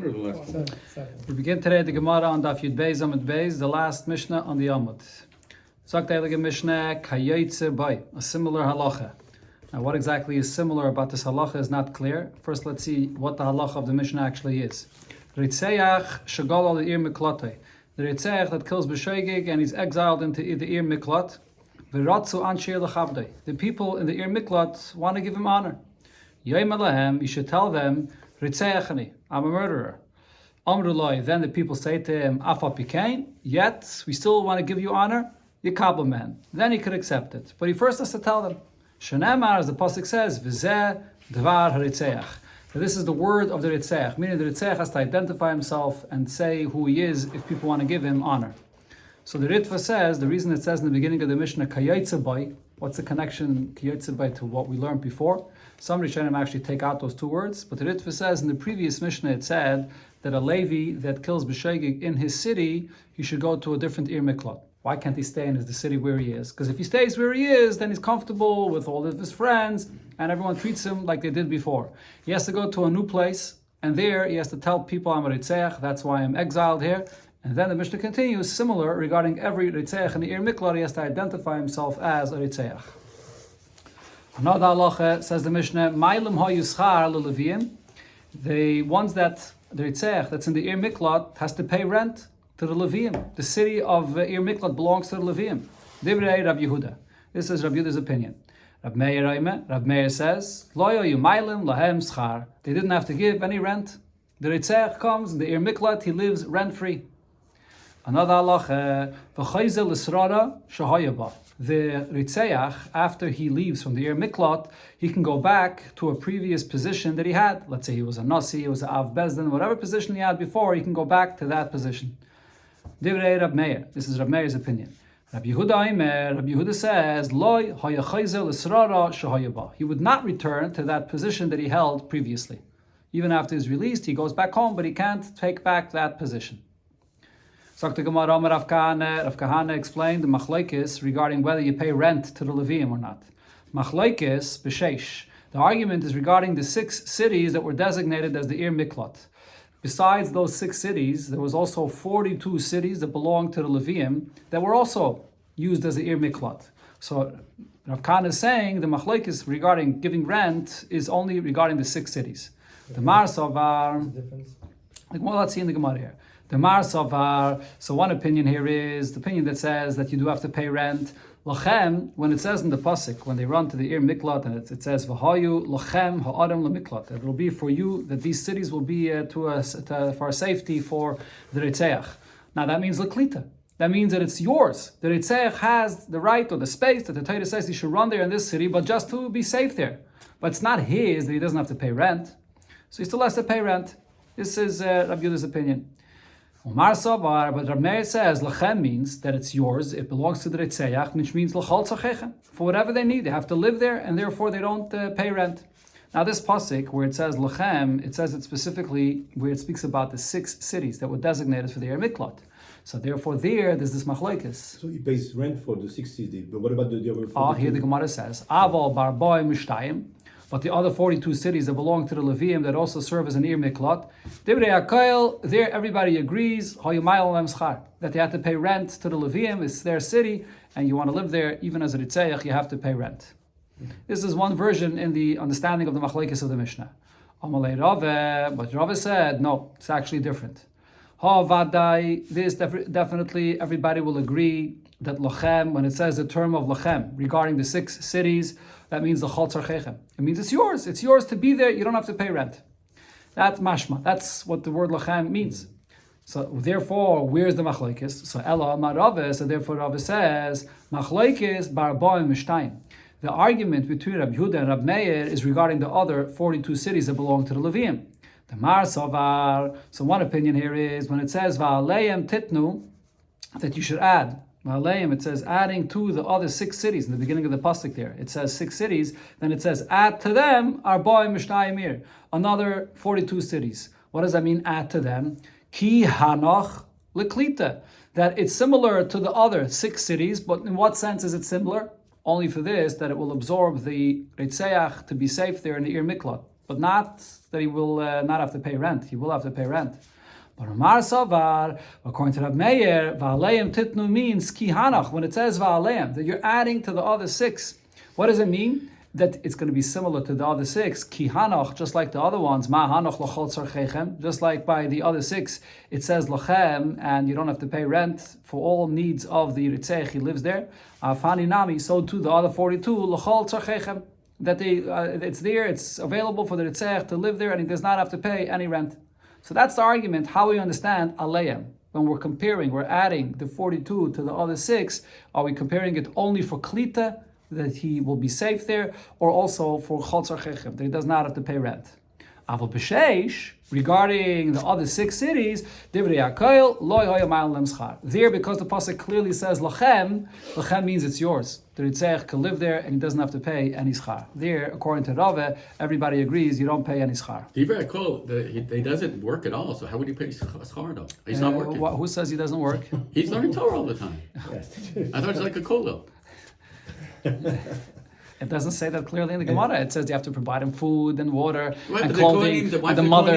one or the last one? Seven. We begin today the Gemara on Daf Yud Beis Amud Beis, the last Mishnah on the Amud. Sagt the Heilige Mishnah, Kayotze Bai, a similar halacha. Now, what exactly is similar about this halacha is not clear. First, let's see what the halacha of the Mishnah actually is. Ritzeach shagal al ir miklatei. The Ritzeach that kills b'shoigig and he's exiled into the Ir Miklat. V'ratzu anshir l'chavdei. The people in the Ir Miklat want to give him honor. Yoim alahem, you should tell them, Ritzeachani, I'm a murderer. Amrulai, then the people say to him, Afa pikein, yet we still want to give you honor. Yikabel man. Then he could accept it. But he first has to tell them. Shenemar, as the pasuk says, V'zeh dvar haritzeach. This is the word of the Ritzeach, meaning the Ritzeach has to identify himself and say who he is if people want to give him honor. So the Ritva says, the reason it says in the beginning of the Mishnah, Kayotze Bai, what's the connection, Kayotze Bai, to what we learned before? Some Rishonim actually take out those two words, but the Ritva says in the previous Mishnah it said that a Levi that kills B'shegig in his city, he should go to a different Ir Miklat. Why can't he stay in the city where he is? Because if he stays where he is, then he's comfortable with all of his friends, and everyone treats him like they did before. He has to go to a new place, and there he has to tell people, I'm a Ritzeach, that's why I'm exiled here. And then the Mishnah continues, similar regarding every Ritzeach in the Ir Miklat, he has to identify himself as a Ritzeach. Another halacha says the Mishnah, Mailim ha yuschar l'leviyim. The ones that, the Ritzeach that's in the Ir Miklat has to pay rent to the Leviyim. The city of Ir Miklat belongs to the Leviyim. Divrei Rab Yehuda. This is Rab Yehuda's opinion. Rab Meir says, Loyo yumaylim lahem schar. They didn't have to give any rent. The Ritzeach comes in the Ir Miklat, he lives rent-free. Another halacha, v'chayzel l'srara shahayaba. The Ritzeach, after he leaves from the Ir Miklat, he can go back to a previous position that he had. Let's say he was a Nasi, he was a Av Bezdin, whatever position he had before, he can go back to that position. Divrei Rab Meir. This is Rab Meir's opinion. Rab Yehuda says, Loi hayachayzel l'srara shahayaba. He would not return to that position that he held previously. Even after he's released, he goes back home, but he can't take back that position. Rav Kahana explained the machlokes regarding whether you pay rent to the Levim or not. Machlokes b'sheish. The argument is regarding the 6 cities that were designated as the Ir Miklat. Besides those 6 cities, there was also 42 cities that belonged to the Levim that were also used as the Ir Miklat. So Rav Kahana is saying the machlokes regarding giving rent is only regarding the 6 cities. The Mar Savar. Well, let's see in the Gemara here. The Mar Savar, so one opinion here is the opinion that says that you do have to pay rent. Lachem, when it says in the pasuk, when they run to the Ir Miklat, and it says V'hayu lachem ha'adam le'miklat, it will be for you that these cities will be for safety for the Ritzeach. Now that means leklita. That means that it's yours. The Ritzeach has the right or the space that the Torah says he should run there in this city, but just to be safe there. But it's not his that he doesn't have to pay rent. So he still has to pay rent. This is Rabbi Yehuda's opinion. Umar Savar, but Rab Meir says Lachem means that it's yours, it belongs to the Ritzeach, which means L'chal Tzachechem. For whatever they need, they have to live there, and therefore they don't pay rent. Now this pasuk, where it says Lachem, it says it specifically where it speaks about the 6 cities that were designated for the Ir Miklat. So therefore there's this machlokes. So he pays rent for the 6 cities, but what about the other 42? Here the Gemara says, Aval bar boi mishtayim. But the other 42 cities that belong to the Levim that also serve as an Ir Miklat, there everybody agrees that they have to pay rent to the Levim. It's their city, and you want to live there, even as a Ritzeach, you have to pay rent. This is one version in the understanding of the machlokes of the Mishnah. But Rava said, no, it's actually different. This definitely everybody will agree that Lachem, when it says the term of Lachem regarding the 6 cities, that means the Chol Tzarchechem. It means it's yours. It's yours to be there. You don't have to pay rent. That's mashma. That's what the word Lachem means. So therefore, where's the machlokes? So Ella Amar Rava, so therefore Rava says, machlokes bar ba'im mishtayim. The argument between Rab Yehuda and Rab Meir is regarding the other 42 cities that belong to the Levim. The Mar Savar, so one opinion here is when it says Va'aleim titnu, that you should add. Va'aleim, it says adding to the other 6 cities in the beginning of the pasuk there. It says 6 cities, then it says add to them arba'im mishnayim, another 42 cities. What does that mean? Add to them. Ki hanoch leklita, that it's similar to the other 6 cities, but in what sense is it similar? Only for this, that it will absorb the Ritzeach to be safe there in the Ir Miklat. but not that he will not have to pay rent. He will have to pay rent. But Amar Savar, according to Rab Meir, Va'aleim titnu means ki hanach. When it says Va'aleim, that you're adding to the other 6. What does it mean? That it's going to be similar to the other 6. Ki hanach, just like the other ones. Ma hanach l'chol tzarchechem. Just like by the other 6, it says lachem, and you don't have to pay rent for all needs of the Yitzech. He lives there. Afani nami, so too the other 42, l'chol tzarchechem. That it's there, it's available for the Yitzech to live there, and he does not have to pay any rent. So that's the argument, how we understand aleim. When we're comparing, we're adding the 42 to the other 6, are we comparing it only for klita, that he will be safe there, or also for chol tzarchechem, that he does not have to pay rent? Aval b'sheish, regarding the other 6 cities, divrei hakoil lo hoya ma'al lem schar. There, because the pasuk clearly says lachem, lachem means it's yours. The Ritzech can live there and he doesn't have to pay any schar. There, according to Rave, everybody agrees you don't pay any schar. Divrei hakoil, he doesn't work at all, so how would he pay schar though? He's not working. Who says he doesn't work? He's learning Torah all the time. I thought it's like a kollel. It doesn't say that clearly in the Gemara. It says you have to provide him food and water and the clothing. Kohanim, The mother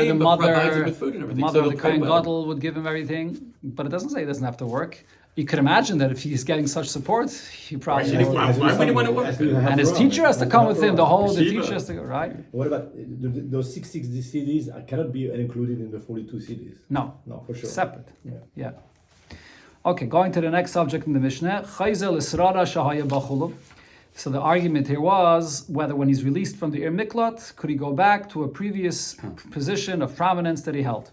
of the Kohen well. Gadol would give him everything. But it doesn't say he doesn't have to work. You could imagine that if he's getting such support, he probably Why would he want to work? and his teacher has to come with him. The teacher has to go, right? What about those 6 cities cannot be included in the 42 cities? No, for sure. Separate. Yeah. Okay, going to the next subject in the Mishnah. Chayzel Israra Shahaya Bachulu. So the argument here was whether when he's released from the Ir Miklat, could he go back to a previous position of prominence that he held.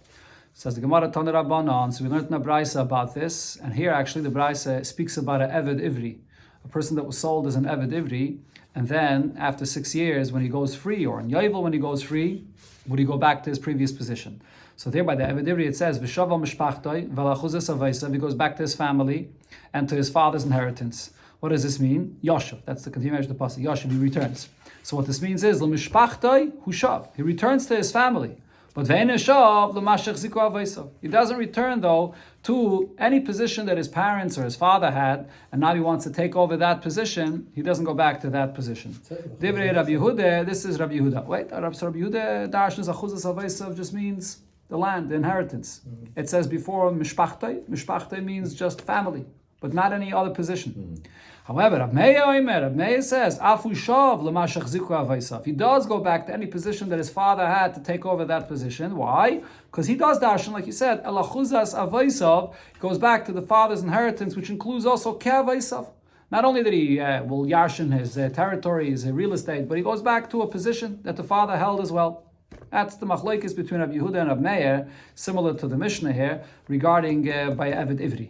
Says the Gemara Tanur Rabbanan. So we learned in the Braisa about this, and here actually the Braisa speaks about an Eved Ivri, a person that was sold as an Eved Ivri, and then after 6 years when he goes free, or in Yovel when he goes free, would he go back to his previous position? So there by the Eved Ivri it says V'shava mishpachtoi v'lachuzes avaysav, he goes back to his family and to his father's inheritance. What does this mean? Yoshev. That's the continuation of the pasuk. Yoshev, he returns. So what this means is l'mishpachtoi hushav. He returns to his family. But ve'enashav l'mashech ziku avaysav. He doesn't return though to any position that his parents or his father had, and now he wants to take over that position. He doesn't go back to that position. Divrei Rabbi Yehuda. This is Rabbi Yehuda. Wait, Rabbi Yehuda darshans achuzas avaysav just means the land, the inheritance. It says before mishpachtoi. Mishpachtoi means just family, but not any other position. However, Rab Meir says, Afu shav l'mashach ziku avaysav. He does go back to any position that his father had to take over that position. Why? Because he does darshan, like you said, elachuzas avaysav. He goes back to the father's inheritance, which includes also ke'avaysav. Not only that he will yarshin his territory, his real estate, but he goes back to a position that the father held as well. That's the machlokes between Rab Yehuda and Rab Meir, similar to the Mishnah here, regarding by Eved Ivri.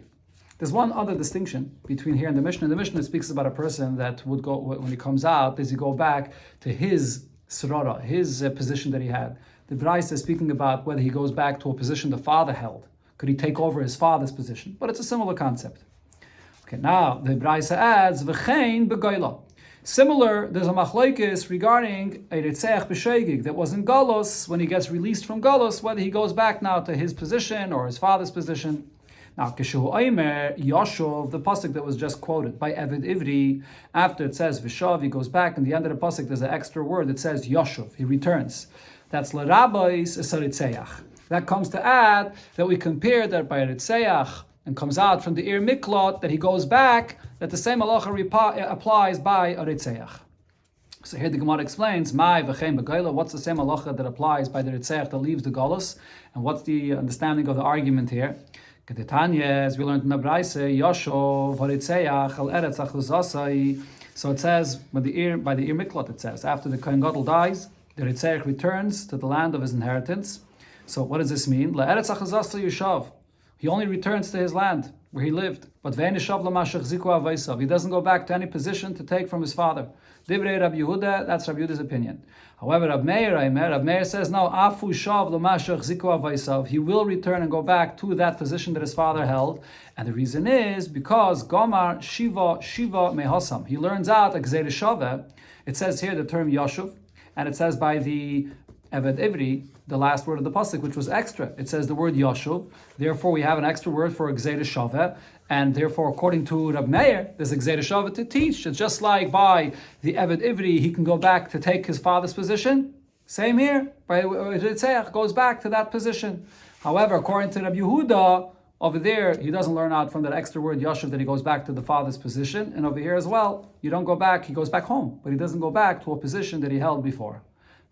There's one other distinction between here and the Mishnah. The Mishnah speaks about a person that would go, when he comes out, does he go back to his srara, his position that he had. The Braisa is speaking about whether he goes back to a position the father held. Could he take over his father's position? But it's a similar concept. Okay, now the Braisa adds, v'chein begoyla. Similar, there's a machlokes regarding a Ritzech b'sheigig that was in Galus, when he gets released from Galus, whether he goes back now to his position or his father's position. Now, Kishu Oimer, Yashov, the pasuk that was just quoted by Eved Ivri, after it says Vishav, he goes back, and the end of the pasuk there's an extra word that says Yashov, he returns. That's L'Rabbis Esaritzeach. That comes to add that we compare that by Ritzeach and comes out from the Ir Miklot, that he goes back, that the same halacha applies by a Ritzeach. So here the Gemara explains, Mai v'chein b'goyla, what's the same halacha that applies by the Ritzeach that leaves the Galus, and what's the understanding of the argument here? Kedetanya, as we learned in the Braise, Yashov haritzeach al eretz achuzasai. So it says by the Ir Miklot, it says after the Kohen Gadol dies, the Ritzeach returns to the land of his inheritance. So what does this mean? La eretz achuzasai yushav. He only returns to his land where he lived. But ve'enishav l'mashach ziku avaysav. He doesn't go back to any position to take from his father. Divrei Rabbi Yehuda, that's Rabbi Yehuda's opinion. However, Rab Meir says no. Afu shav l'mashach ziku avaysav. He will return and go back to that position that his father held, and the reason is because Gomar shiva mehasam. He learns out a gzeir shaveh. It says here the term yashuv, and it says by the Eved Ivri, the last word of the pasuk, which was extra. It says the word Yashuv. Therefore, we have an extra word for Gzeir Shaveh, and therefore, according to Rab Meir, there's a Gzeir Shaveh to teach. It's just like by the Eved Ivri, he can go back to take his father's position. Same here. By Ritzeach goes back to that position. However, according to Rabbi Yehuda, over there, he doesn't learn out from that extra word Yashav that he goes back to the father's position. And over here as well, you don't go back, he goes back home. But he doesn't go back to a position that he held before.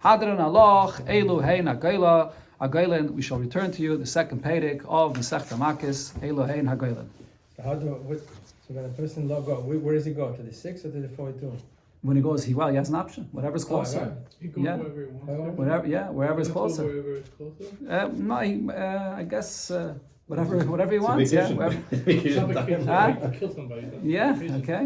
Hadran aloch, elu hein hagayla, hagaylan, we shall return to you, the second Perek of Masechta Makos, elu hein hagaylan. So when a person go, where does he go? To the 6 or to the 42? When he goes, he has an option, whatever's closer. right. He goes wherever he wants. Wherever's closer. Wherever it's closer. No, I guess whatever he wants. Vacation. Not vacation. Huh? You can kill somebody. That's Yeah. vacation. Okay.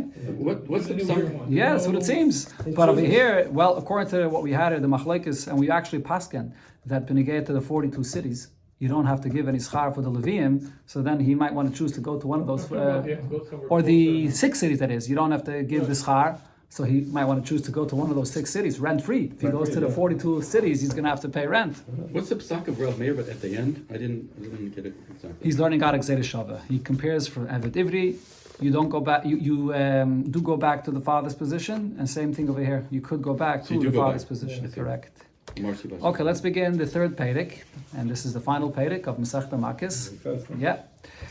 What's the Do psak? whatever you want. Yeah, that's what it seems. But over here, well, according to what we had at the Machlekes, and we actually pasken that benegay to the 42 cities, you don't have to give any schar for the Levium. So then he might want to choose to go to one of those, You have to go somewhere or the closer. 6 cities. That is, you don't have to give the schar. So he might want to choose to go to one of those 6 cities, rent free. If he goes to the 42 cities, he's going to have to pay rent. What's the psak of Rav Meir? But at the end, I didn't get it exactly. He's learning out Gzeiras Shava. He compares for Eved Ivri. You don't go back. You do go back to the father's position, and same thing over here. You could go back So to you the do go father's back. position. I see. Correct. Marcy Bas. Okay, let's begin the third Perek, and this is the final Perek of Masechta Makos. Yeah.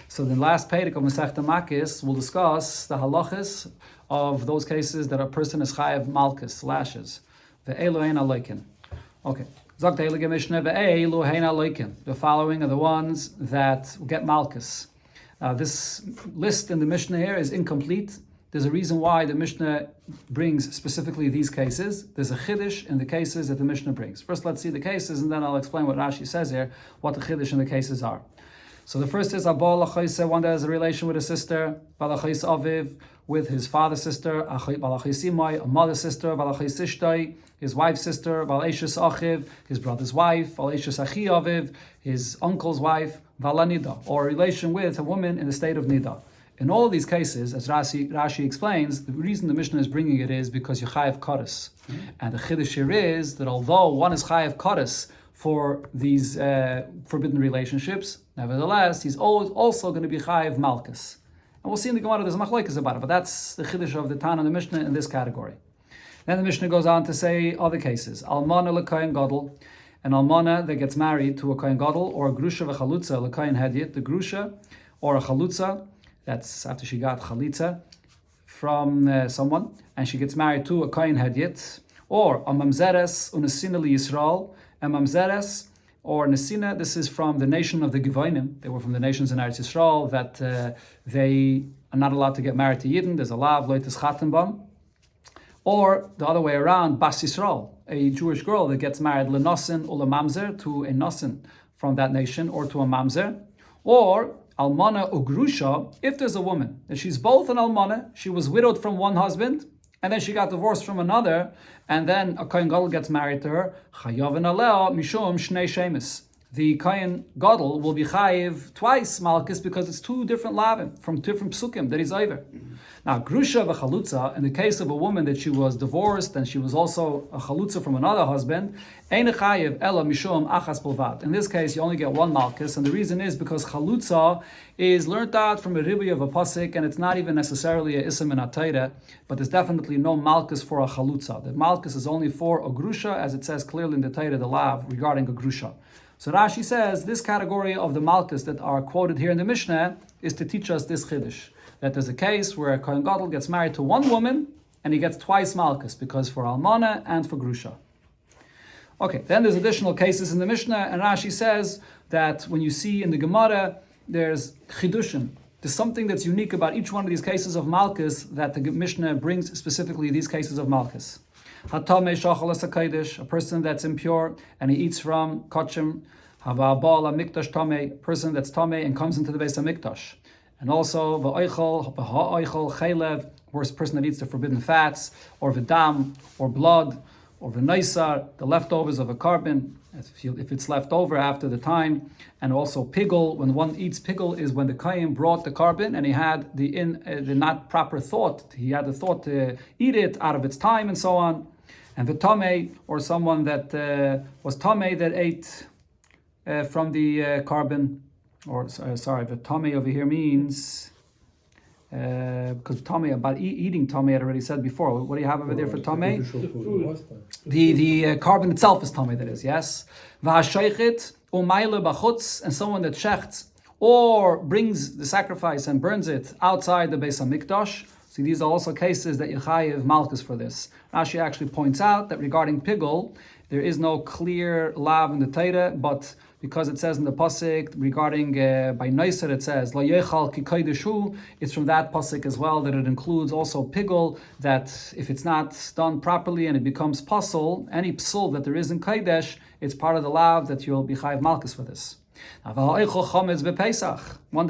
So the last Perek of Masechta Makos will discuss the halachas of those cases that a person is chayav malchus, lashes. The Elohein aloikin. Okay. Zok the Heilige Mishnah, Elohein aloikin. The following are the ones that get malchus. This list in the Mishnah here is incomplete. There's a reason why the Mishnah brings specifically these cases. There's a chiddush in the cases that the Mishnah brings. First, let's see the cases, and then I'll explain what Rashi says here, what the chiddush in the cases are. So the first is Abba Lachaisa, one that has a relation with a sister, Balachais Aviv, with his father's sister, Balachais Imai, a mother's sister, Balachais Ishtai, his wife's sister, Balashis Achiv, his brother's wife, Balashis Achi Aviv, his uncle's wife, Valanida, or a relation with a woman in the state of Nida. In all of these cases, as Rashi explains, the reason the Mishnah is bringing it is because you chayav kares. And the chiddush here is that although one is chayav kares for these forbidden relationships, nevertheless, he's always also going to be chayav malchus. And we'll see in the Gemara there's a machlokes about it, but that's the chiddush of the Tana and the Mishnah in this category. Then the Mishnah goes on to say other cases. Almana l'kohen gadol, an almana that gets married to a kohen gadol, or a grusha v'chalutza l'kohen hedyet, the grusha, or a chalutza, that's after she got chalitza from someone, and she gets married to a kohen hedyet, or a mamzeres unesina li Yisrael, a mamzeres or nesina. This is from the nation of the Givonim. They were from the nations in Eretz Yisrael that they are not allowed to get married to Yidden. There's a law of loitis chatenbam. Or the other way around, Bas Yisrael, a Jewish girl that gets married lenosin or mamzer to a nosin from that nation, or to a mamzer, or almana ugrusha, if there's a woman that she's both an almana, she was widowed from one husband, and then she got divorced from another, and then a kohen gadol gets married to her, chayavin alea mishum shnei shemis. The kohen gadol will be chayiv twice malchus because it's two different lavim from different psukim that he's over. Now, grusha v'chalutza, in the case of a woman that she was divorced and she was also a chalutza from another husband, ein chayiv ela mishum achas bilvad. In this case, you only get one malchus, and the reason is because chalutza is learnt out from a ribi of a pasuk, and it's not even necessarily a ism in a Torah, but there's definitely no malchus for a chalutza. The malchus is only for a grusha, as it says clearly in the Torah, the lav, regarding a grusha. So Rashi says this category of the malchus that are quoted here in the Mishnah is to teach us this chiddush, that there's a case where a kohen gadol gets married to one woman and he gets twice malchus, because for almana and for grusha. Okay, then there's additional cases in the Mishnah, and Rashi says that when you see in the Gemara, there's chidushim. There's something that's unique about each one of these cases of malchus that the Mishnah brings specifically these cases of malchus. Hatame shachal as a kaidish, a person that's impure and he eats from kachim. Hava ba'al mikdash tame, person that's tame and comes into the base of mikdash. And also va'oichel chaylev, or a person that eats the forbidden fats, or v'dam, or blood, or v'naisar, the leftovers of a carbon, if it's left over after the time. And also pigul, when one eats pigul is when the kohen brought the carbon and he had the not proper thought. He had the thought to eat it out of its time and so on. And v'tamei, or someone that was tamei that ate from the carbon, or sorry, v'tamei over here means because Tomei, about eating Tomei, I already said before. What do you have over there for Tomei? What's that? The carbon itself is Tomei, that is, yes. V'hashaychit u'mayla b'chutz, and someone that shechts or brings the sacrifice and burns it outside the Beis HaMikdash. See, these are also cases that Yechayev Malchus for this. Rashi actually points out that regarding Pigul, there is no clear lav in the Torah, but because it says in the pasuk regarding by Noiser, it says La Yechal Ki Kodesh, it's from that pasuk as well that it includes also Pigul, that if it's not done properly and it becomes pasul, any psul that there is in Kodesh, it's part of the lav that you'll be chayiv malchus for this. One that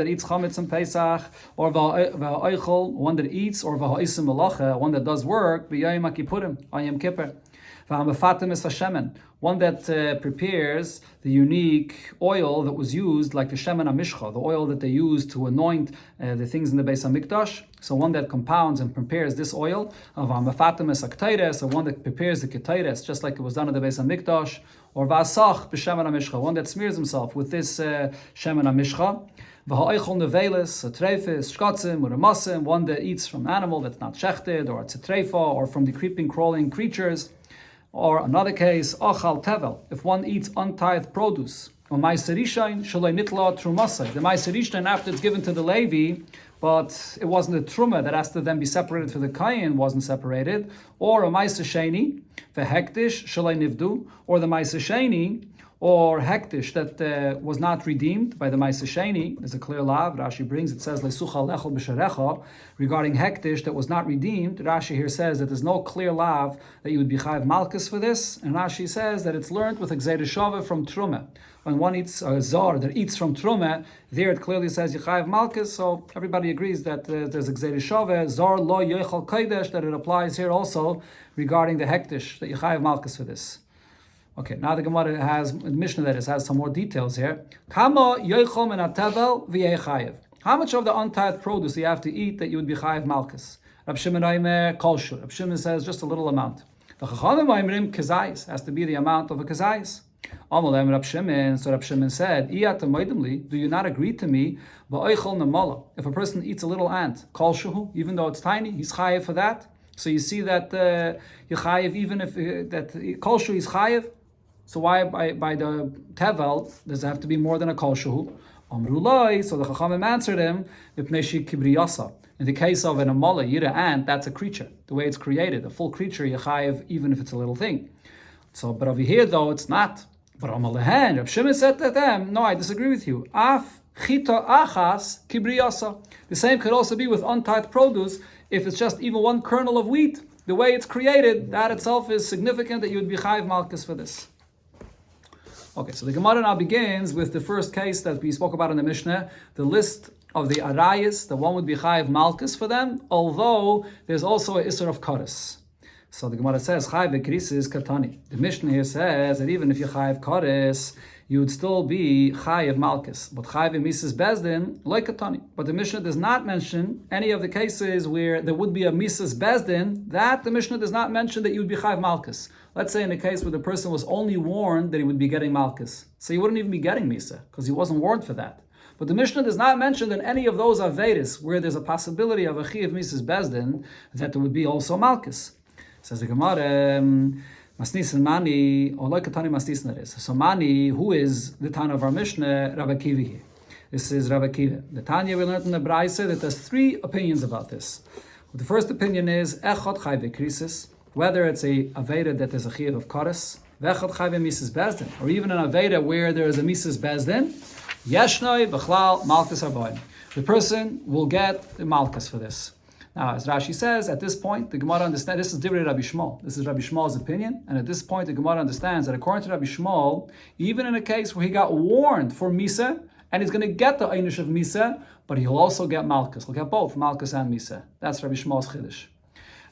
eats chametz in Pesach, or one that eats, or one that does work, b'yayim HaKippurim, on Yom Kippur. One that prepares the unique oil that was used, like the shemen hamishcha, the oil that they used to anoint the things in the Beis Hamikdash. So one that compounds and prepares this oil, of so one that prepares the ketores, just like it was done at the Beis Hamikdash, or vasach b'shemen hamishcha, one that smears himself with this shemen hamishcha. V'ha'oichol nevelis, a trefis, shkatzim, or a masim, one that eats from animal that's not shechted, or it's a trefa, or from the creeping, crawling creatures. Or another case, achal tevel, if one eats untithed produce. Or ma'aser rishain, shaloi nitla trumasai. The ma'aser rishain, after it's given to the Levi, but it wasn't a truma that has to then be separated for the kayin, wasn't separated. Or a ma'aser sheni, v'hektish, shaloi nivdu. Or the ma'aser sheni, or hektish, that was not redeemed by the Ma'aser Sheni. There's a clear law. Rashi brings, it says, Lesucha lechol b'sharecha, regarding hektish that was not redeemed. Rashi here says that there's no clear law that you would be chayav malchus for this. And Rashi says that it's learned with a gzeira shava from truma. When one eats a zar that eats from truma, there it clearly says Yechayev Malchus, so everybody agrees that there's a gzeira shava, zar lo yochal kodesh, that it applies here also regarding the hektish, that Yechayev Malchus for this. Okay, now the Gemara has, the Mishnah that has some more details here. Kama yoichol min hatevel v'yechayev. How much of the untithed produce do you have to eat that you would be chayev malchus? Rab Shimon Oimer kol shur. Rab Shimon says just a little amount. The Chachamim Oimrim kezayis, has to be the amount of a kezayis. Amalem Rab Shimon, so Rab Shimon said, Iyat moidimli, do you not agree to me? V'oichol nemala. If a person eats a little ant, kol shuhu, even though it's tiny, he's chayev for that. So you see that you're chayev even if that kol shuhu is chayev. So why by the tevel does it have to be more than a kol shuhu? Amrulai. So the Chachamim answered him, V'pnei kibriyasa. In the case of an amala, yira ant, that's a creature. The way it's created, a full creature, yechayev, even if it's a little thing. So, but over here though, it's not. But amalehen, Rab Shimon said to them, no, I disagree with you. Af chita achas kibriyasa. The same could also be with untithed produce. If it's just even one kernel of wheat, the way it's created, that itself is significant that you would be chayev malchus for this. Okay, so the Gemara now begins with the first case that we spoke about in the Mishnah, the list of the arayas, the one would be chayiv malchus for them, although there's also an isser of kares. So the Gemara says, chayiv krisis katani. The Mishnah here says that even if you chayiv kares, you would still be chayiv malchus. But chayiv mises bezdin, like katani. But the Mishnah does not mention any of the cases where there would be a mises bezdin, that the Mishnah does not mention that you would be chayiv malchus. Let's say in a case where the person was only warned that he would be getting malchus. So he wouldn't even be getting misa, because he wasn't warned for that. But the Mishnah does not mention that any of those averis where there's a possibility of a chi of mises bezdin, that there would be also malchus. Says the Gemara, masnisin mani, or like katani masnisin is. So mani, who is the Tana of our Mishnah, Rabbi Kiva here. This is Rabbi Kiva. The Tanya we learned in the Braise that there's three opinions about this. The first opinion is echot chayve krisis, whether it's a aveda that there's a chiyuv of kares, vechot chayve mises bezdin, or even an aveda where there is a mises bezdin, yeshnoi b'chlal malchus arbaim. The person will get the malchus for this. Now, as Rashi says, at this point, the Gemara understands, this is Divrei Rabbi Shmuel. This is Rabbi Shmuel's opinion, and at this point, the Gemara understands that according to Rabbi Shmuel, even in a case where he got warned for Misa, and he's going to get the Einish of Misa, but he'll also get Malchus. He'll get both Malchus and Misa. That's Rabbi Shmuel's Chiddush.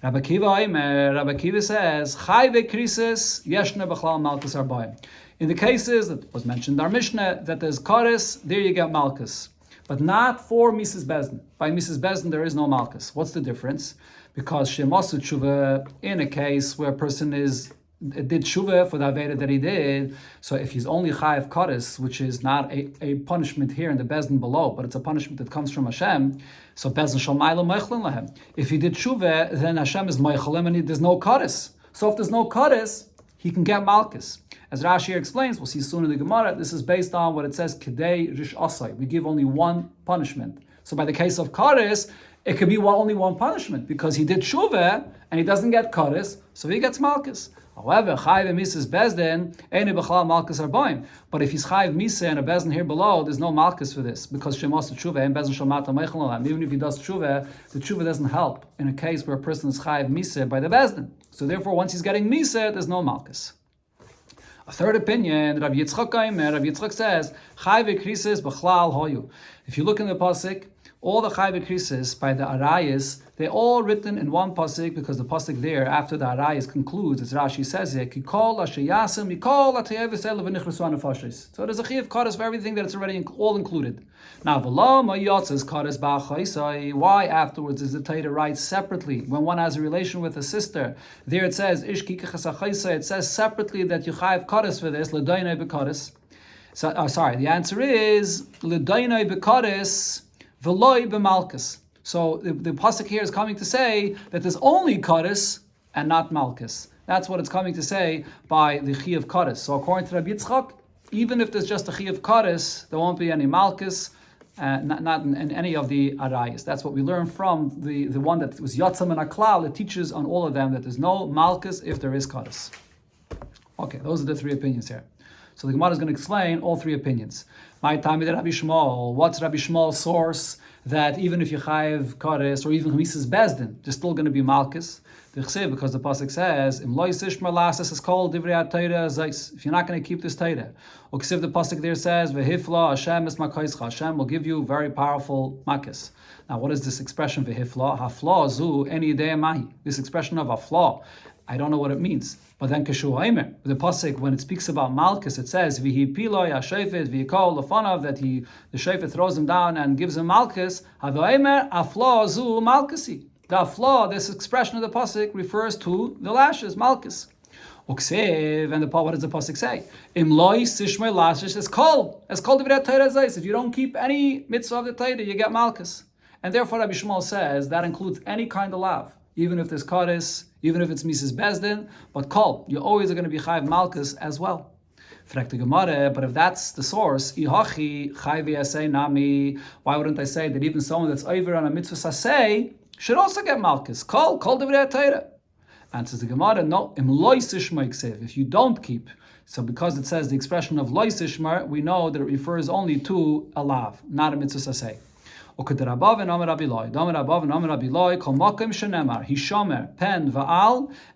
Rabbi Kiva says, Chayve krisis yeshne b'chlal Malchus arbaim. In the cases that was mentioned in our Mishnah, that there's Kares, there you get Malchus. But not for Mrs. Bezdin. By Mrs. Bezdin, there is no Malchus. What's the difference? Because Shemasu Tshuva, in a case where a person is did tshuva for the aveda that he did. So if he's only chayav kares, which is not a punishment here in the bezdin below, but it's a punishment that comes from Hashem, so bezdin shal ma'ila meichlin lahem. If he did tshuva, then Hashem is meichlim and there's no kares. So if there's no kares, he can get malchus. As Rashi explains, we'll see soon in the Gemara, this is based on what it says, Kedei Rish Asai. We give only one punishment. So by the case of kares, it could be only one punishment because he did shuvah and he doesn't get kares, so he gets malchus. However, chayiv misas bezdin ene b'chlal malchus arbaim. But if he's chayiv misa and a bezdin here below, there's no malchus for this because shemos tshuva and bezdin shalmata meichel olam. Even if he does tshuva, the tshuva doesn't help in a case where a person is chayiv misa by the bezdin. So therefore, once he's getting misa, there's no malchus. A third opinion, Rabbi Yitzchak says, chayiv krisis b'chlal hoyu. If you look in the pasuk, all the chayiv krisis by the arayis, they're all written in one pasuk because the pasuk there after the arayis concludes, as Rashi says here, kikol asheyasim mikol atayevis elav v'nichrasu anafashis. So there's a chayiv kares for everything that it's already all included. Now v'lo mayotzes kares ba'chaisai. Why afterwards is the Torah write separately when one has a relation with a sister? There it says ish kikachas achaisai. It says separately that you chayiv kares for this l'dainai b'kares. So the answer is l'dainai b'kares. V'loi b'malchus. So the pasuk here is coming to say that there's only kares and not malchus. That's what it's coming to say by the chi of kares. So according to Rabbi Yitzchak, even if there's just a chi of kares, there won't be any malchus, not in any of the arayas. That's what we learn from the one that was Yatzam and Aklal. It teaches on all of them that there's no malchus if there is kares. Okay, those are the three opinions here. So the Gemara is going to explain all three opinions. My time is Rabbi Shmuel. What's Rabbi Shmuel's source that even if you chayiv kares or even misas bezdin, there's still going to be malchus? The chsev, because the pasuk says, "Im lo yisishmer lasas is called divrei Torah zayis." If you're not going to keep this Torah, or chsev, the pasuk there says, "Vehifla Hashem is makos." Hashem will give you very powerful makos. Now, what is this expression vehifla? Hafla zu any day mahi. This expression of hafla, I don't know what it means. But then Kashu Haimer, the pasuk, when it speaks about Malchus, it says Vihi Piloi HaShefet V'Yikol Lefanav, that the Shefet throws him down and gives him Malchus. Havoimer Afla Zu Malchusi. The Afla, this expression of the pasuk, refers to the lashes, Malchus. Uksev, and what does the pasuk say? Im Loi Sishmei Lashes is Kol. It's called Divrei Torah Zayis. If you don't keep any mitzvah of the Torah, you get Malchus. And therefore Rabbi Shmuel says that includes any kind of lav, even if there's kares, even if it's Mrs. Bezdin, but kol, you always are going to be chayiv malchus as well. But if that's the source, why wouldn't I say that even someone that's over on a mitzvah saseh should also get malchus? Kol divrei Torah. Answers the Gemara, no, if you don't keep. So because it says the expression of lois ishmar, we know that it refers only to a lav, not a mitzvah saseh.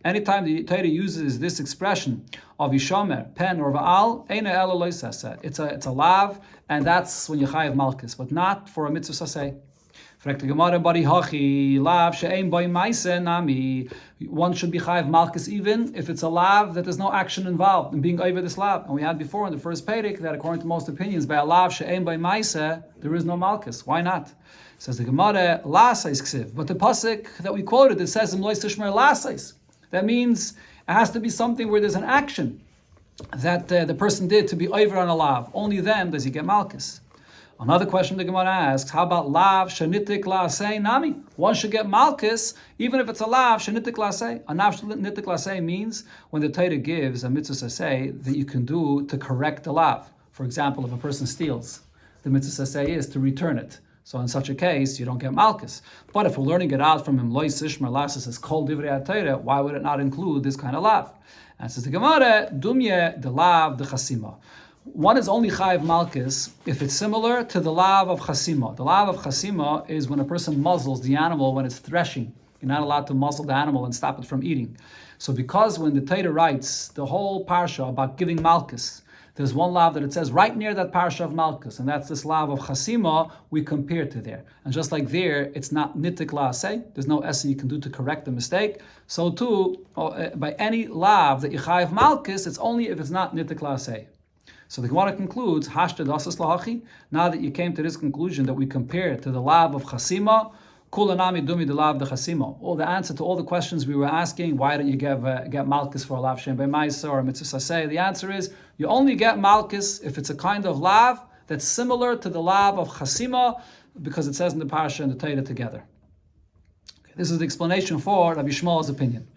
Anytime the Torah uses this expression of Yishomer, pen or Va'al, it's a lav, and that's when you chayiv malchus, but not for a mitzvah saseh. One should be chayiv malchus even if it's a lav that there's no action involved in being over this lav. And we had before in the first Perek that according to most opinions, by a lav she'ein by ma'aseh, there is no malchus. Why not? Says the Gemara, lasais ksiv. But the pasuk that we quoted, it says, Imlois tishmer lasais. That means it has to be something where there's an action that the person did to be over on a lav. Only then does he get malchus. Another question the Gemara asks, how about lav shenitik la'aseh nami? One should get malchus even if it's a lav shenitik la'aseh. A lav shenitik la'aseh means when the Torah gives a mitzvah saseh that you can do to correct the lav. For example, if a person steals, the mitzvah saseh is to return it. So in such a case, you don't get malchus. But if we're learning it out from him, lois ishmar lasas is called divrei Torah, why would it not include this kind of lav? And says the Gemara, dumye de lav de chasima. One is only chayiv malchus if it's similar to the lav of chasima. The lav of chasima is when a person muzzles the animal when it's threshing. You're not allowed to muzzle the animal and stop it from eating. So because when the Torah writes the whole parsha about giving malchus, there's one lav that it says right near that parsha of malchus, and that's this lav of chasima we compare to there. And just like there, it's not nitik la'aseh, there's no essay you can do to correct the mistake. So too, by any lav that you chayiv malchus, it's only if it's not nitik la'aseh. So the Gemara concludes, Hashta dasas lahachi. Now that you came to this conclusion that we compare to the lav of chasima, Kulanami dumi de lav de chasimo. Well, the answer to all the questions we were asking, why don't you get malchus for a lav shem b'maisa or a mitzvah saseh? The answer is, you only get malchus if it's a kind of lav that's similar to the lav of chasima, because it says in the parasha and the Torah together. Okay, this is the explanation for Rabbi Shmuel's opinion.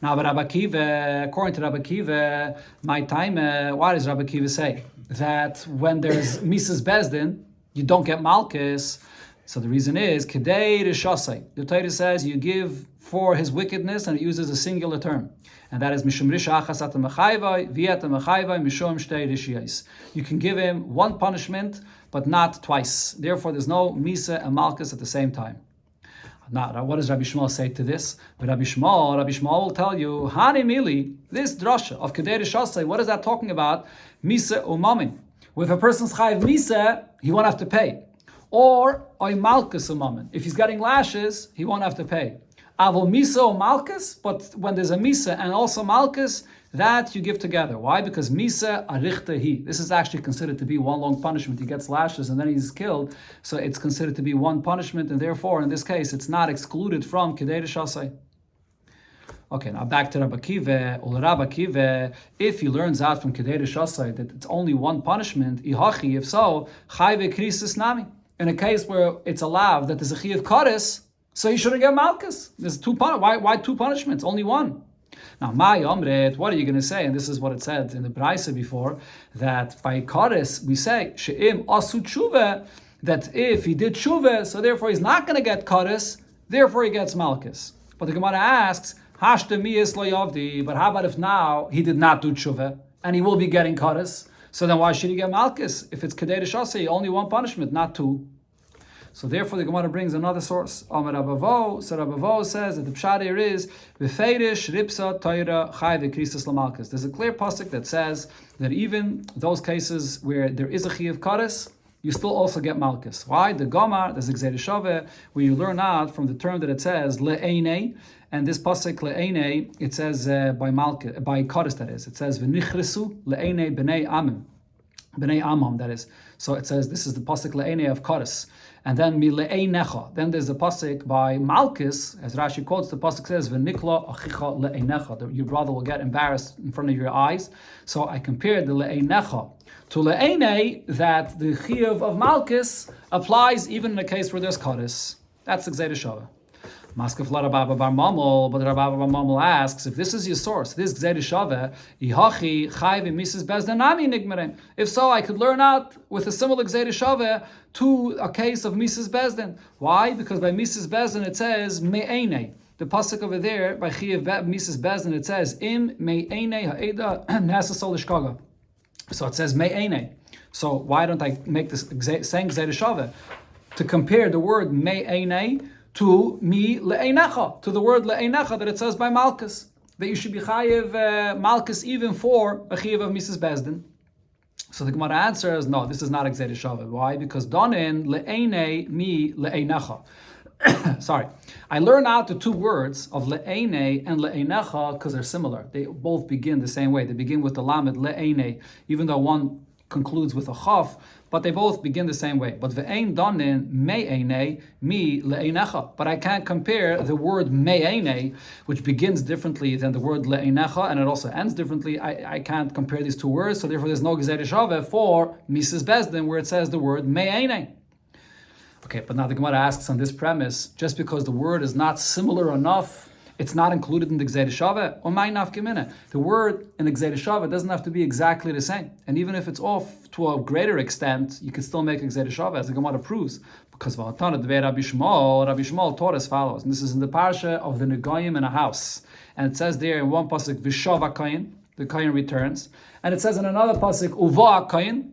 Now, but Rabbi Akiva, according to Rabbi Akiva, my time, why does Rabbi Akiva say that when there's Mises Bezdin, you don't get malchus? So the reason is, Kedei Rishasai. The Torah says you give for his wickedness, and it uses a singular term. And that is Mishum Risha Achas Atam Mechayvai, Viatam Mechayvai, Mishum Shtei Rishiyais. You can give him one punishment, but not twice. Therefore, there's no Misa and Malchus at the same time. Now, what does Rabbi Shmuel say to this? But Rabbi Shmuel will tell you, Hani Mili, this drasha of Kedei Rishasai, what is that talking about? Misa umamin. If a person's chayiv Misa, he won't have to pay. Or oy malchus umamin. If he's getting lashes, he won't have to pay. Avol misa or malchus, but when there's a misa and also malchus, that you give together. Why? Because misa arichtahi. This is actually considered to be one long punishment. He gets lashes and then he's killed, so it's considered to be one punishment, and therefore, in this case, it's not excluded from kedei rishasai. Okay, now back to Rabbi Akiva. Rabbi Akiva, if he learns out from kedei rishasai that it's only one punishment, ihachi, if so, chayve krisis nami. In a case where it's allowed that there's a chiyuv kares, so you shouldn't get malchus. There's why two punishments? Only one. Now, my omret, what are you going to say? And this is what it said in the Braisa before, that by kares we say she'im asu tshuva, that if he did tshuva, so therefore he's not going to get kares, therefore he gets malchus. But the Gemara asks, hashta miyas lo yavdi, but how about if now he did not do tshuva and he will be getting kares? So then why should he get malchus? If it's kedei rishasai, only one punishment, not two. So therefore the Gemara brings another source. Amar Rabavo, so Rabavo says that the pshat here is b'feidish ripsa toira chai v'krisas lamalchus. There's a clear pasuk that says that even those cases where there is a chiyuv kares, you still also get malchus. Why? The Gomar, there's Gzeir Shaveh, where you learn out from the term that it says le'einei, and this pasuk le'einei, it says by malchus, by kares, that is. It says v'nichresu le'einei b'nei amam, that is. So it says this is the pasuk le'einei of kares. And then mi le'einecha. Then there's the pasuk by malchus, as Rashi quotes, the pasuk says v'nikla achicha le'einecha, that your brother will get embarrassed in front of your eyes. So I compared the le'einecha to le'einei, that the chiyuv of malchus applies even in a case where there's kares. That's the Gzeir Shaveh. Maskef la Rabba bar Mamel, but Rabba bar Mamel asks, if this is your source, this Gzeir Shaveh, ihachi chayv mises bezdanami nigmerem. If so, I could learn out with a similar Gzeir Shaveh to a case of mises bezdan. Why? Because by mises bezdan it says me'einei. The pasuk over there by chiyuv mises bezdan it says im me'einei ha'eda nesasol ishkaga. So it says me'einei. So why don't I make this same Gzeir Shaveh to compare the word me'einei to mi le'einecha, to the word le'einecha that it says by malchus, that you should be chayiv malchus even for a chayiv of Mrs. Bezdin. So the Gemara answers, no, this is not a Gzeir Shaveh. Why? Because donin le'einei mi le'einecha. Sorry, I learn out the two words of le'einei and le'einecha because they're similar. They both begin the same way. They begin with the lamed le'einei, even though one concludes with a chaf, but they both begin the same way. But ve'ein donin me'einei mi le'einecha. But I can't compare the word me'einei, which begins differently than the word le'einecha, and it also ends differently. I can't compare these two words, so therefore there's no Gzeir Shaveh for Mrs. Bezdin where it says the word me'einei. Okay, but now the Gemara asks on this premise, just because the word is not similar enough, it's not included in the Gzeir Shaveh, or my nafkemina. The word in the Gzeir Shaveh doesn't have to be exactly the same. And even if it's off to a greater extent, you can still make a Gzeir Shaveh, as the Gemara proves. Because Rabbi Shmuel taught as follows, and this is in the parsha of the Negoyim in a house. And it says there in one pasuk, V'shava kayin, the kayin returns. And it says in another pasuk, Uva kayin,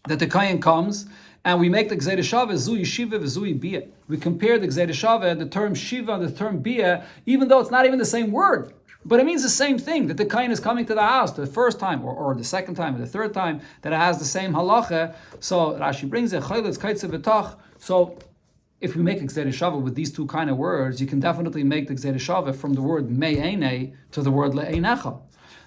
that the kayin comes, and we make the Gzeir Shaveh zui shiva v'zui bia. We compare the Gzeir Shaveh, the term shiva and the term bia, even though it's not even the same word. But it means the same thing, that the kain is coming to the house the first time, or the second time, or the third time, that it has the same halacha. So Rashi brings it, chayletz kaitze v'tach. So if we make a Gzeir Shaveh with these two kind of words, you can definitely make the Gzeir Shaveh from the word me'einei to the word le'einecha.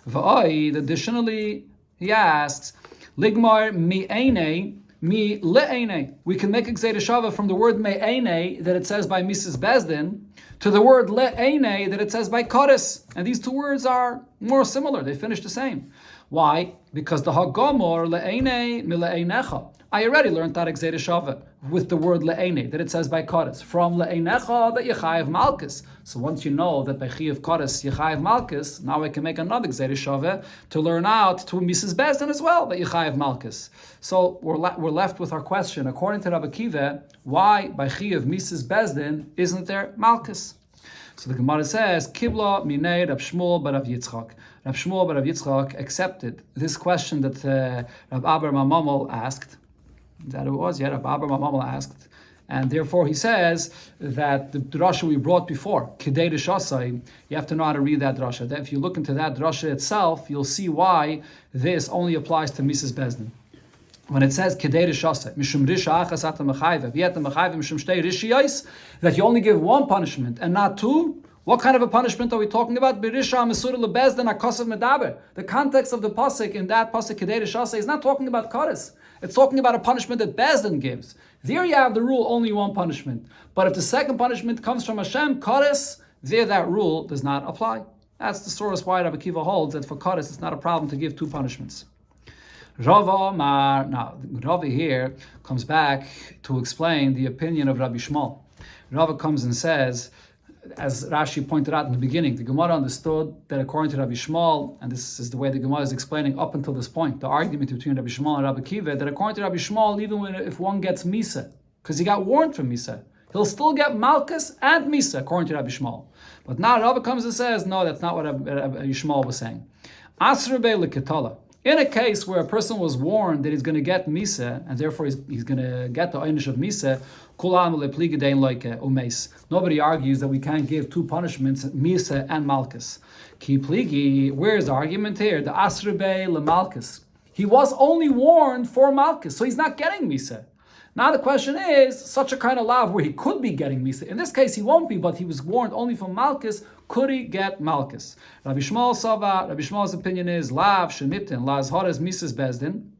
V'oi, additionally, he asks, ligmar me'einei, Mi le'ene. We can make a gzeira shava from the word me'ene that it says by Mrs. Bezdin to the word le'ene that it says by Kodesh. And these two words are more similar. They finish the same. Why? Because the Hagomor le'ene mi le'enecha. I already learned that gzeira shava with the word le'ene that it says by Kodesh. From le'enecha that Yechayev Malkus. So once you know that by Chiyav Kodesh Yechayev Malkus, now I can make another gzeira shava to learn out to Mrs. Bezdin as well that Yechayev Malkus. So we're left with our question. According to Rabbi Akiva, why by Chiyav Mrs. Bezdin isn't there Malkus? So the Gemara says, Kibla minei Rab Shmuel bar Rav Yitzchak. Rab Shmuel bar Rav Yitzchak accepted this question that Rab Abba Mamamel asked. Is that who it was? Yeah, Rab Abba Mamamel asked. And therefore he says that the drasha we brought before, Kedei Shasai, you have to know how to read that drasha. If you look into that drasha itself, you'll see why this only applies to Mrs. Bezdin. When it says Kedei Shasai, Mishum Risha Achas Ata Mechayve, Vieta Mechayve Mishum Shtei Rishiyos, that you only give one punishment and not two. What kind of a punishment are we talking about? Berisha Mesura LeBezdin Akasav Medaber. The context of the pasuk in that pasuk Kedei Shasai is not talking about Kodesh. It's talking about a punishment that Bezdin gives. There you have the rule, only one punishment. But if the second punishment comes from Hashem, Kodesh, there that rule does not apply. That's the source why Rabbi Akiva holds that for Kodesh it's not a problem to give two punishments. Rava Omar, now Rava here comes back to explain the opinion of Rabbi Shmuel. Rava comes and says, as Rashi pointed out in the beginning, the Gemara understood that according to Rabbi Shmuel, and this is the way the Gemara is explaining up until this point, the argument between Rabbi Shmuel and Rabbi Akiva, that according to Rabbi Shmuel, even if one gets Misa, because he got warned from Misa, he'll still get Malkus and Misa, according to Rabbi Shmuel. But now Rava comes and says, no, that's not what Rabbi Shmuel was saying. Asr be'liketala. In a case where a person was warned that he's going to get Misa, and therefore he's going to get the Einish of Misa, nobody argues that we can't give two punishments, Misa and Malkus. Ki pligi, where's the argument here? The Asrebe le Malkus. He was only warned for Malkus, so he's not getting Misa. Now the question is, such a kind of lav where he could be getting Misa. In this case, he won't be, but he was warned only for Malkus. Could he get Malkus? Rabbi Shmuel Sava, Rabbi Shmuel's opinion is, lav shemitin, laz horas Mrs. Bezdin,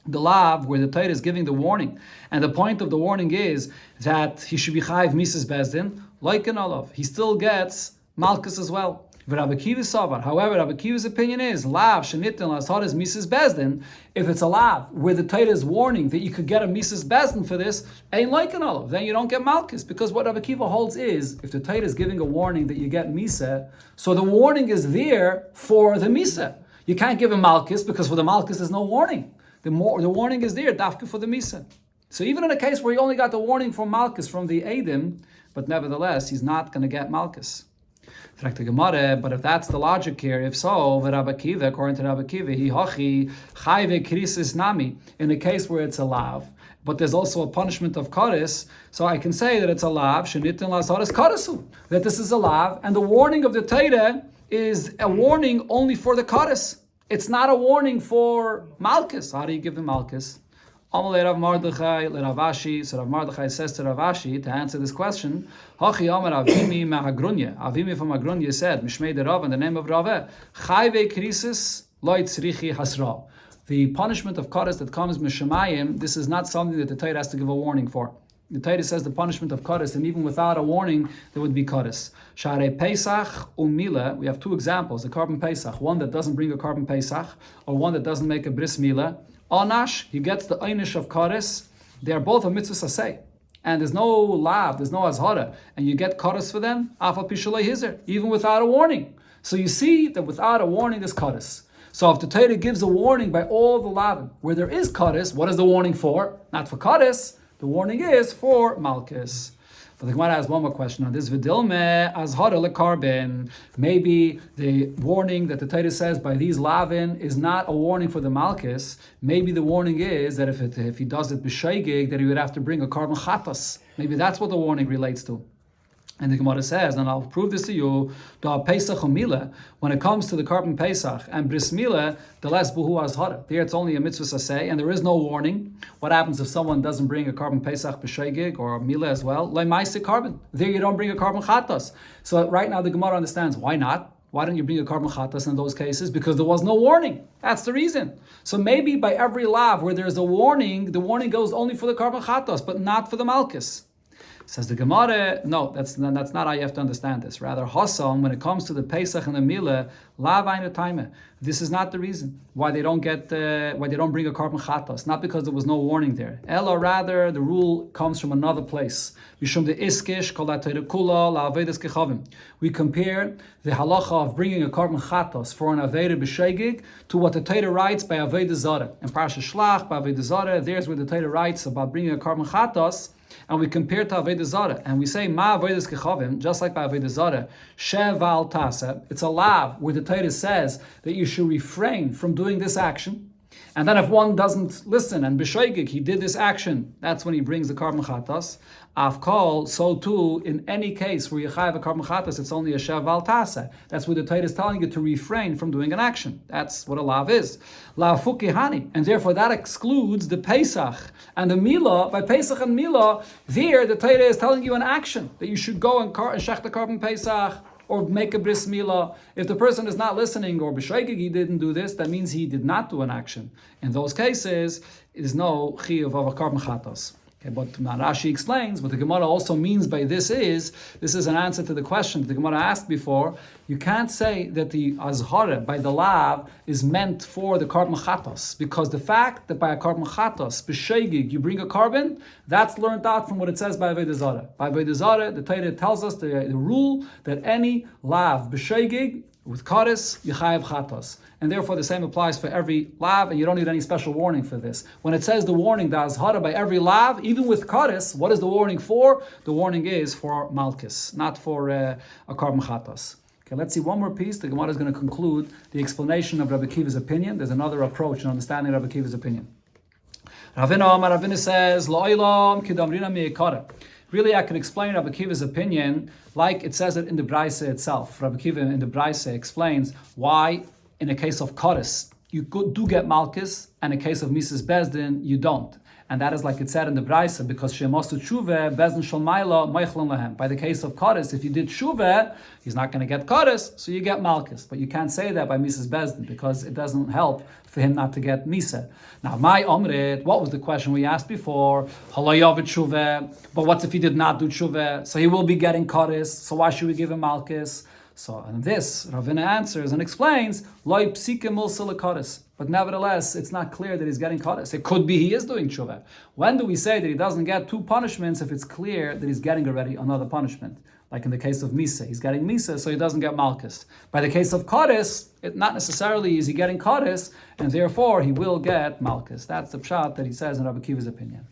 the lav where the Torah is giving the warning. And the point of the warning is that he should be chayiv Mrs. Bezdin, like an olav. He still gets Malkus as well. Rabbi Akiva Savar. However, Rabbi Akiva's opinion is lav shenitin las horas Mrs. Bezdin. If it's a lav where the Torah is warning that you could get a Mrs. Bezdin for this, ain't like an olive, then you don't get Malkus. Because what Rabbi Akiva holds is, if the Torah is giving a warning that you get Misa, so the warning is there for the Misa. You can't give a Malkus because for the Malkus there's no warning. The warning is there, dafka for the Misa. So even in a case where he only got the warning from Malkus from the Eidim, but nevertheless he's not going to get Malkus. But if that's the logic here, if so, according to Rabbi Akiva, he hachi chayve krisis nami, in a case where it's a lav, but there's also a punishment of kares, so I can say that it's a lav, shenitin lasaris karesu, that this is a lav, and the warning of the Torah is a warning only for the kares. It's not a warning for Malkus. How do you give the Malkus? Rav Mardechai Ravashi. So Rav Mardechai says to Ravashi to answer this question, Hachi Amar Avimi Mahagrunya. Avimi from Agrunya said, Mishmei de Rav, in the name of Rava, Chayve Krisis Loit Tzrichi Hasra. The punishment of Kares that comes Mishamayim, this is not something that the Torah has to give a warning for. The Torah says the punishment of Kares, and even without a warning, there would be Kares. Share Pesach Umila, we have two examples, the Korban Pesach, one that doesn't bring a Korban Pesach, or one that doesn't make a Bris Milah. Anash, he gets the Einish of Kares. They are both a mitzvah saseh. And there's no lav, there's no azhara. And you get Kares for them, afal pishalei hizer, even without a warning. So you see that without a warning, there's Kares. So if the Torah gives a warning by all the lavin, where there is Kares, what is the warning for? Not for Kares, the warning is for Malkus. But the Gemara has one more question on this. Vidilme azhara lekarbin. Maybe the warning that the Torah says by these lavin is not a warning for the Malkus. Maybe the warning is that if he does it b'shaygig, that he would have to bring a carbon chatas. Maybe that's what the warning relates to. And the Gemara says, and I'll prove this to you, da Pesach Mila, when it comes to the Korban Pesach and Bris Milah, the less buhu azhara. There it's only a mitzvah saseh, and there is no warning. What happens if someone doesn't bring a Korban Pesach b'shaygig or Milah as well? Lemaisa carbon. There you don't bring a carbon chatas. So right now the Gemara understands why not. Why didn't you bring a carbon chatas in those cases? Because there was no warning. That's the reason. So maybe by every lav where there's a warning, the warning goes only for the carbon chatas, but not for the malchus. Says the Gemara, no, that's not how you have to understand this. Rather, Hassam, when it comes to the Pesach and the Milah, lav eine time. This is not the reason why they don't bring a carbon chatas. Not because there was no warning there. Ella, rather, the rule comes from another place. Vishum de iskish kol kula la avedas kechavim. We compare the halacha of bringing a carbon chatas for an aveda b'shegig to what the Torah writes by aveda zara. In Parsha Shlach, by aveda zara, there's where the Torah writes about bringing a carbon chatas. And we compare to Avodah Zarah, and we say Ma Avodas Kechavim, just like by Avodah Zarah, Sheval Tasa. It's a lav where the Torah says that you should refrain from doing this action. And then if one doesn't listen and b'shoigig, he did this action, that's when he brings the carbon chatas. Afkol, so too, in any case where you have a carbon chatas, it's only a sheval tasa. That's where the Torah is telling you to refrain from doing an action. That's what a lav is. Lav fukihani, and therefore that excludes the Pesach and the Milah. By Pesach and Milah, there the Torah is telling you an action that you should go and shech the carbon Pesach, or make a bris milah. If the person is not listening, or b'shoigig he didn't do this, that means he did not do an action. In those cases, it is no chiyuv of a carbon chatas. Okay, but Rashi explains what the Gemara also means by this is an answer to the question that the Gemara asked before. You can't say that the azhara by the lav is meant for the carbon chatas, because the fact that by a carbon chatas b'shoigig you bring a carbon, that's learned out from what it says by avodah zarah. By avodah zarah, the Torah tells us the rule that any lav b'shoigig with kares yechayev chatas, and therefore the same applies for every lav, and you don't need any special warning for this. When it says the warning, the azhara by every lav, even with kares, what is the warning for? The warning is for malchus, not for a carbon chatas. Okay, let's see one more piece. The Gemara is going to conclude the explanation of Rabbi Akiva's opinion. There's another approach in understanding Rabbi Akiva's opinion. Ravina says, Lo'ilam kidamrina mi'ikara. Really, I can explain Rabbi Akiva's opinion like it says it in the Braise itself. Rabbi Akiva in the Braise explains why, in a case of Kodesh, you do get Malchus, and in a case of Mrs. Bezdin, you don't. And that is like it said in the Braise, because Shemostu Tshuve, Bezdin Shalmaila, Moichlin Lahem. By the case of Kodesh, if you did Tshuve, he's not going to get Kodesh, so you get Malchus. But you can't say that by Mrs. Bezdin, because it doesn't help for him not to get Misa. Now, my Omrit, what was the question we asked before? Halayav Tshuve, but what if he did not do Tshuve? So he will be getting Kodesh, so why should we give him Malchus? So, and this, Ravina answers and explains, Loi psike mulsa lekodes. But nevertheless, it's not clear that he's getting kodes. It could be he is doing tshuva. When do we say that he doesn't get two punishments if it's clear that he's getting already another punishment? Like in the case of Misa. He's getting Misa, so he doesn't get Malchus. By the case of kodes, it not necessarily is he getting kodes, and therefore he will get Malchus. That's the pshat that he says in Rabbi Akiva's opinion.